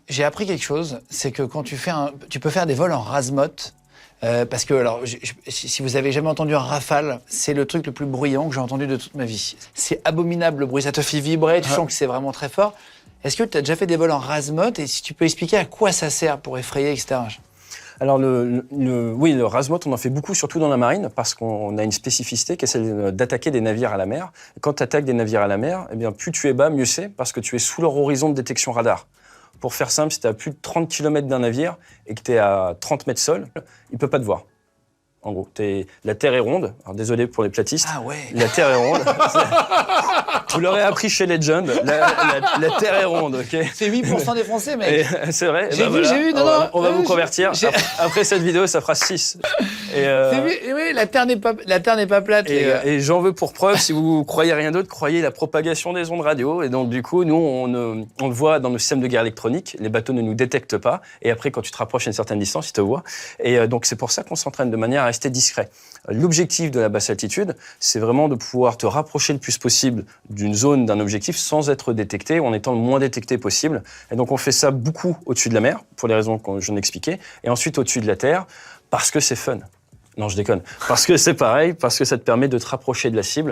J'ai appris quelque chose, c'est que quand tu peux faire des vols en rase-motte, parce que, alors, si vous avez jamais entendu un Rafale, c'est le truc le plus bruyant que j'ai entendu de toute ma vie. C'est abominable le bruit, ça te fait vibrer, tu sens que c'est vraiment très fort. Est-ce que tu as déjà fait des vols en rase-motte et si tu peux expliquer à quoi ça sert pour effrayer, etc. Alors oui, le rase-motte, on en fait beaucoup, surtout dans la marine, parce qu'on a une spécificité qui est celle d'attaquer des navires à la mer. Et quand tu attaques des navires à la mer, eh bien, plus tu es bas, mieux c'est, parce que tu es sous leur horizon de détection radar. Pour faire simple, si tu es à plus de 30 km d'un navire et que tu es à 30 mètres sol, il ne peut pas te voir. En gros, la Terre est ronde. Alors désolé pour les platistes. Ah ouais. La Terre est ronde. Vous l'aurez appris chez Legend. La Terre est ronde, ok. C'est 8% des Français, mec. C'est vrai. J'ai vu. Non, on va vous convertir. Après cette vidéo, ça fera 6. Oui, la Terre n'est pas plate, les gars. Et j'en veux pour preuve, si vous croyez rien d'autre, croyez la propagation des ondes radio. Et donc, du coup, nous, on le voit dans nos systèmes de guerre électronique. Les bateaux ne nous détectent pas. Et après, quand tu te rapproches à une certaine distance, ils te voient. Et donc, c'est pour ça qu'on s'entraîne de manière à rester discret. L'objectif de la basse altitude, c'est vraiment de pouvoir te rapprocher le plus possible d'une zone, d'un objectif, sans être détecté, ou en étant le moins détecté possible. Et donc, on fait ça beaucoup au-dessus de la mer, pour les raisons que je viens d'expliquer, et ensuite au-dessus de la Terre, parce que c'est fun. Non, je déconne. Parce que c'est pareil, parce que ça te permet de te rapprocher de la cible.